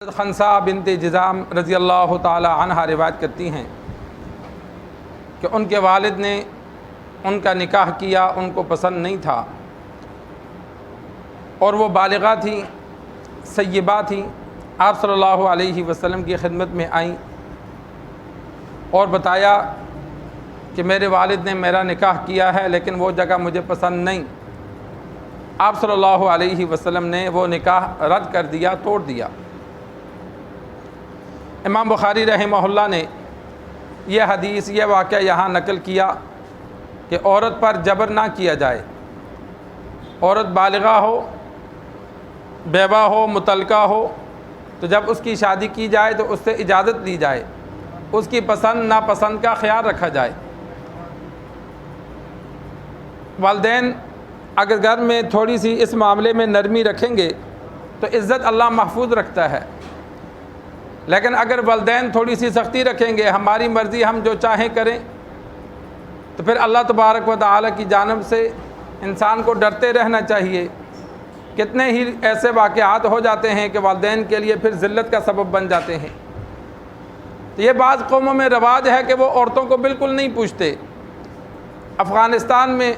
خنسا بنت جزام رضی اللہ تعالی عنہا روایت کرتی ہیں کہ ان کے والد نے ان کا نکاح کیا، ان کو پسند نہیں تھا اور وہ بالغہ تھیں، سیبہ تھیں۔ آپ صلی اللہ علیہ وسلم کی خدمت میں آئیں اور بتایا کہ میرے والد نے میرا نکاح کیا ہے لیکن وہ جگہ مجھے پسند نہیں۔ آپ صلی اللہ علیہ وسلم نے وہ نکاح رد کر دیا، توڑ دیا۔ امام بخاری رحمہ اللہ نے یہ حدیث، یہ واقعہ یہاں نقل کیا کہ عورت پر جبر نہ کیا جائے۔ عورت بالغہ ہو، بیوہ ہو، مطلقہ ہو، تو جب اس کی شادی کی جائے تو اس سے اجازت لی جائے، اس کی پسند ناپسند کا خیال رکھا جائے۔ والدین اگر گھر میں تھوڑی سی اس معاملے میں نرمی رکھیں گے تو عزت اللہ محفوظ رکھتا ہے، لیکن اگر والدین تھوڑی سی سختی رکھیں گے، ہماری مرضی ہم جو چاہیں کریں، تو پھر اللہ تبارک و تعالی کی جانب سے انسان کو ڈرتے رہنا چاہیے۔ کتنے ہی ایسے واقعات ہو جاتے ہیں کہ والدین کے لیے پھر ذلت کا سبب بن جاتے ہیں۔ تو یہ بعض قوموں میں رواج ہے کہ وہ عورتوں کو بالکل نہیں پوچھتے۔ افغانستان میں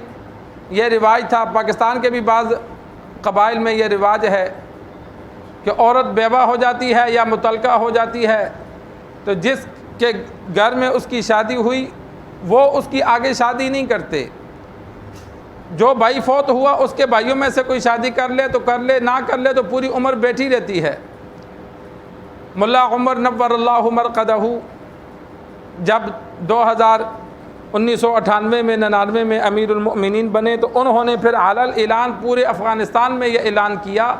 یہ رواج تھا، پاکستان کے بھی بعض قبائل میں یہ رواج ہے کہ عورت بیوہ ہو جاتی ہے یا مطلقہ ہو جاتی ہے تو جس کے گھر میں اس کی شادی ہوئی وہ اس کی آگے شادی نہیں کرتے۔ جو بھائی فوت ہوا اس کے بھائیوں میں سے کوئی شادی کر لے تو کر لے، نہ کر لے تو پوری عمر بیٹھی رہتی ہے۔ ملا عمر نور اللہ مرقدہ جب 1998 میں 99 میں امیر المؤمنین بنے تو انہوں نے پھر علل اعلان پورے افغانستان میں یہ اعلان کیا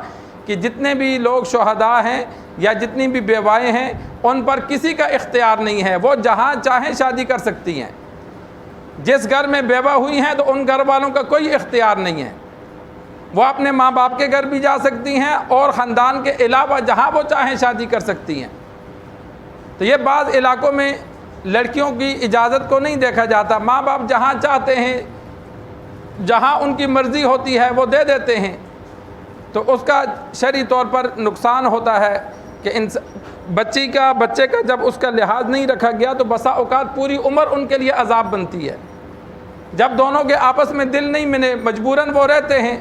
کہ جتنے بھی لوگ شہداء ہیں یا جتنی بھی بیوائیں ہیں ان پر کسی کا اختیار نہیں ہے، وہ جہاں چاہیں شادی کر سکتی ہیں۔ جس گھر میں بیوہ ہوئی ہیں تو ان گھر والوں کا کوئی اختیار نہیں ہے، وہ اپنے ماں باپ کے گھر بھی جا سکتی ہیں اور خاندان کے علاوہ جہاں وہ چاہیں شادی کر سکتی ہیں۔ تو یہ بعض علاقوں میں لڑکیوں کی اجازت کو نہیں دیکھا جاتا، ماں باپ جہاں چاہتے ہیں، جہاں ان کی مرضی ہوتی ہے وہ دے دیتے ہیں، تو اس کا شرعی طور پر نقصان ہوتا ہے کہ بچے کا جب اس کا لحاظ نہیں رکھا گیا تو بسا اوقات پوری عمر ان کے لیے عذاب بنتی ہے۔ جب دونوں کے آپس میں دل نہیں ملے، مجبوراً وہ رہتے ہیں،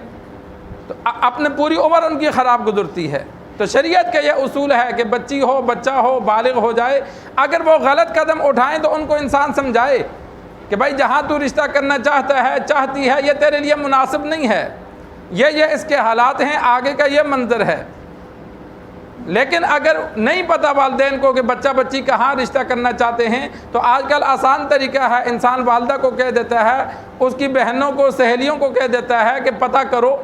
تو اپنے پوری عمر ان کی خراب گزرتی ہے۔ تو شریعت کا یہ اصول ہے کہ بچی ہو، بچہ ہو، بالغ ہو جائے، اگر وہ غلط قدم اٹھائیں تو ان کو انسان سمجھائے کہ بھائی جہاں تو رشتہ کرنا چاہتا ہے، چاہتی ہے، یہ تیرے لیے مناسب نہیں ہے، یہ اس کے حالات ہیں، آگے کا یہ منظر ہے۔ لیکن اگر نہیں پتہ والدین کو کہ بچہ بچی کہاں رشتہ کرنا چاہتے ہیں تو آج کل آسان طریقہ ہے، انسان والدہ کو کہہ دیتا ہے، اس کی بہنوں کو، سہیلیوں کو کہہ دیتا ہے کہ پتہ کرو،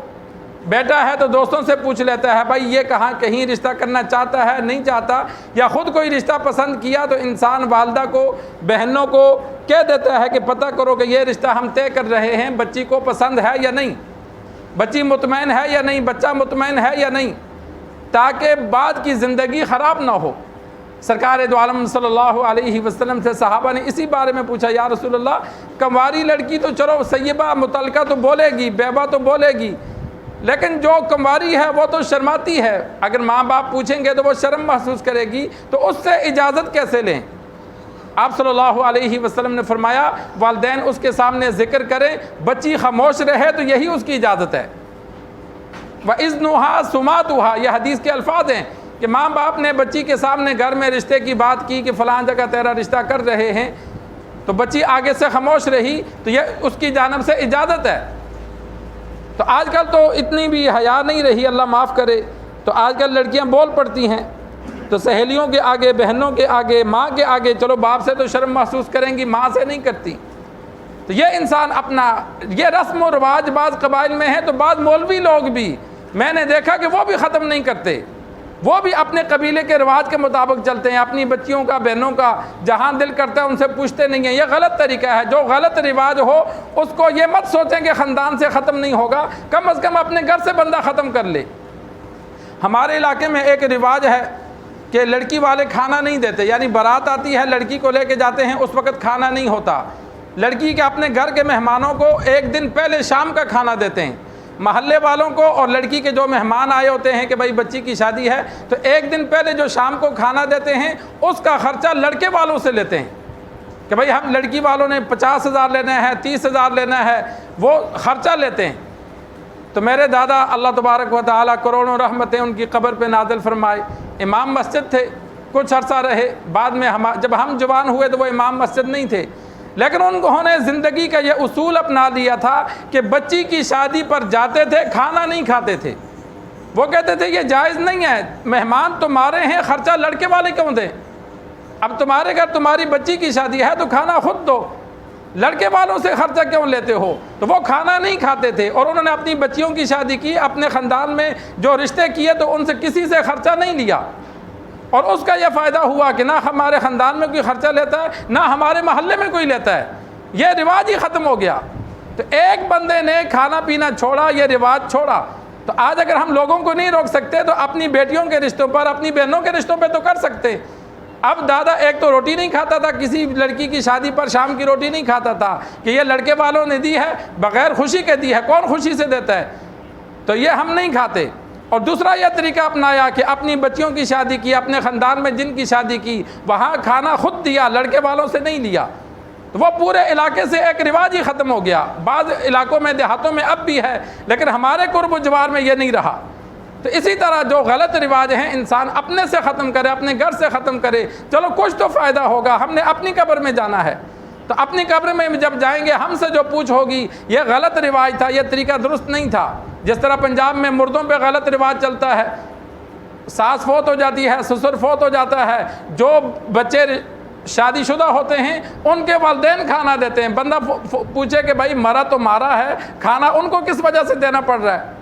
بیٹا ہے تو دوستوں سے پوچھ لیتا ہے بھائی یہ کہیں رشتہ کرنا چاہتا ہے، نہیں چاہتا، یا خود کوئی رشتہ پسند کیا تو انسان والدہ کو، بہنوں کو کہہ دیتا ہے کہ پتہ کرو کہ یہ رشتہ ہم طے کر رہے ہیں، بچی کو پسند ہے یا نہیں، بچی مطمئن ہے یا نہیں، بچہ مطمئن ہے یا نہیں، تاکہ بعد کی زندگی خراب نہ ہو۔ سرکار دو عالم صلی اللہ علیہ وسلم سے صحابہ نے اسی بارے میں پوچھا، یا رسول اللہ کنواری لڑکی تو چلو سیبہ مطلقہ تو بولے گی، بیوہ تو بولے گی، لیکن جو کنواری ہے وہ تو شرماتی ہے، اگر ماں باپ پوچھیں گے تو وہ شرم محسوس کرے گی، تو اس سے اجازت کیسے لیں؟ آپ صلی اللہ علیہ وسلم نے فرمایا والدین اس کے سامنے ذکر کریں، بچی خاموش رہے تو یہی اس کی اجازت ہے۔ وَإِذْنُهَا سُمَاتُهَا، یہ حدیث کے الفاظ ہیں کہ ماں باپ نے بچی کے سامنے گھر میں رشتے کی بات کی کہ فلاں جگہ تیرا رشتہ کر رہے ہیں، تو بچی آگے سے خاموش رہی تو یہ اس کی جانب سے اجازت ہے۔ تو آج کل تو اتنی بھی حیا نہیں رہی، اللہ معاف کرے، تو آج کل لڑکیاں بول پڑتی ہیں، تو سہیلیوں کے آگے، بہنوں کے آگے، ماں کے آگے، چلو باپ سے تو شرم محسوس کریں گی، ماں سے نہیں کرتی۔ تو یہ انسان اپنا یہ رسم و رواج بعض قبائل میں ہے، تو بعض مولوی لوگ بھی میں نے دیکھا کہ وہ بھی ختم نہیں کرتے، وہ بھی اپنے قبیلے کے رواج کے مطابق چلتے ہیں، اپنی بچیوں کا، بہنوں کا جہاں دل کرتا ہے ان سے پوچھتے نہیں ہیں۔ یہ غلط طریقہ ہے، جو غلط رواج ہو اس کو یہ مت سوچیں کہ خاندان سے ختم نہیں ہوگا، کم از کم اپنے گھر سے بندہ ختم کر لے۔ ہمارے علاقے میں ایک رواج ہے کہ لڑکی والے کھانا نہیں دیتے، یعنی بارات آتی ہے، لڑکی کو لے کے جاتے ہیں، اس وقت کھانا نہیں ہوتا، لڑکی کے اپنے گھر کے مہمانوں کو ایک دن پہلے شام کا کھانا دیتے ہیں۔ محلے والوں کو اور لڑکی کے جو مہمان آئے ہوتے ہیں کہ بھائی بچی کی شادی ہے تو ایک دن پہلے جو شام کو کھانا دیتے ہیں اس کا خرچہ لڑکے والوں سے لیتے ہیں کہ بھائی ہم لڑکی والوں نے 50,000 لینا ہے 30,000 لینا ہے، وہ خرچہ لیتے ہیں۔ تو میرے دادا اللہ تبارک و تعالیٰ کروڑوں رحمتیں ان کی قبر پہ نازل فرمائے، امام مسجد تھے، کچھ عرصہ رہے، بعد میں جب ہم جوان ہوئے تو وہ امام مسجد نہیں تھے، لیکن انہوں نے زندگی کا یہ اصول اپنا لیا تھا کہ بچی کی شادی پر جاتے تھے، کھانا نہیں کھاتے تھے۔ وہ کہتے تھے یہ جائز نہیں ہے، مہمان تمہارے ہیں، خرچہ لڑکے والے کیوں دیں؟ اب تمہارے گھر تمہاری بچی کی شادی ہے تو کھانا خود دو، لڑکے والوں سے خرچہ کیوں لیتے ہو؟ تو وہ کھانا نہیں کھاتے تھے، اور انہوں نے اپنی بچیوں کی شادی کی، اپنے خاندان میں جو رشتے کیے تو ان سے کسی سے خرچہ نہیں لیا، اور اس کا یہ فائدہ ہوا کہ نہ ہمارے خاندان میں کوئی خرچہ لیتا ہے نہ ہمارے محلے میں کوئی لیتا ہے، یہ رواج ہی ختم ہو گیا۔ تو ایک بندے نے کھانا پینا چھوڑا، یہ رواج چھوڑا۔ تو آج اگر ہم لوگوں کو نہیں روک سکتے تو اپنی بیٹیوں کے رشتوں پر، اپنی بہنوں کے رشتوں پہ تو کر سکتے۔ اب دادا ایک تو روٹی نہیں کھاتا تھا، کسی لڑکی کی شادی پر شام کی روٹی نہیں کھاتا تھا کہ یہ لڑکے والوں نے دی ہے، بغیر خوشی کے دی ہے، کون خوشی سے دیتا ہے؟ تو یہ ہم نہیں کھاتے۔ اور دوسرا یہ طریقہ اپنایا کہ اپنی بچیوں کی شادی کی، اپنے خاندان میں جن کی شادی کی وہاں کھانا خود دیا، لڑکے والوں سے نہیں لیا۔ تو وہ پورے علاقے سے ایک رواج ہی ختم ہو گیا۔ بعض علاقوں میں، دیہاتوں میں اب بھی ہے، لیکن ہمارے قرب و جوار میں یہ نہیں رہا۔ تو اسی طرح جو غلط رواج ہیں انسان اپنے سے ختم کرے، اپنے گھر سے ختم کرے، چلو کچھ تو فائدہ ہوگا، ہم نے اپنی قبر میں جانا ہے، تو اپنی قبر میں جب جائیں گے ہم سے جو پوچھ ہوگی یہ غلط رواج تھا، یہ طریقہ درست نہیں تھا۔ جس طرح پنجاب میں مردوں پہ غلط رواج چلتا ہے، ساس فوت ہو جاتی ہے، سسر فوت ہو جاتا ہے، جو بچے شادی شدہ ہوتے ہیں ان کے والدین کھانا دیتے ہیں۔ بندہ پوچھے کہ بھائی مرا تو مارا ہے، کھانا ان کو کس وجہ سے دینا پڑ رہا ہے؟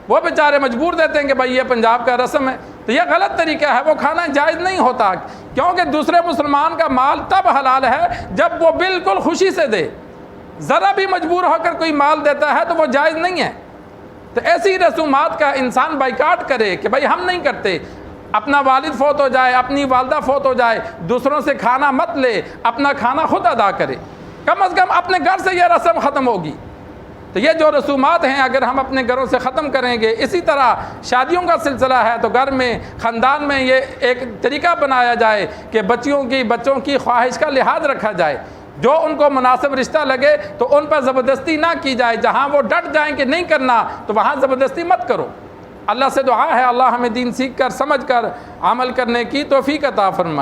وہ بیچارے مجبور دیتے ہیں کہ بھائی یہ پنجاب کا رسم ہے۔ تو یہ غلط طریقہ ہے، وہ کھانا جائز نہیں ہوتا، کیونکہ دوسرے مسلمان کا مال تب حلال ہے جب وہ بالکل خوشی سے دے۔ ذرا بھی مجبور ہو کر کوئی مال دیتا ہے تو وہ جائز نہیں ہے۔ تو ایسی رسومات کا انسان بائیکاٹ کرے کہ بھائی ہم نہیں کرتے۔ اپنا والد فوت ہو جائے، اپنی والدہ فوت ہو جائے، دوسروں سے کھانا مت لے، اپنا کھانا خود ادا کرے، کم از کم اپنے گھر سے یہ رسم ختم ہوگی۔ تو یہ جو رسومات ہیں اگر ہم اپنے گھروں سے ختم کریں گے، اسی طرح شادیوں کا سلسلہ ہے تو گھر میں، خاندان میں یہ ایک طریقہ بنایا جائے کہ بچوں کی خواہش کا لحاظ رکھا جائے، جو ان کو مناسب رشتہ لگے تو ان پر زبردستی نہ کی جائے، جہاں وہ ڈٹ جائیں کہ نہیں کرنا تو وہاں زبردستی مت کرو۔ اللہ سے دعا ہے اللہ ہمیں دین سیکھ کر، سمجھ کر عمل کرنے کی توفیق عطا فرمائے۔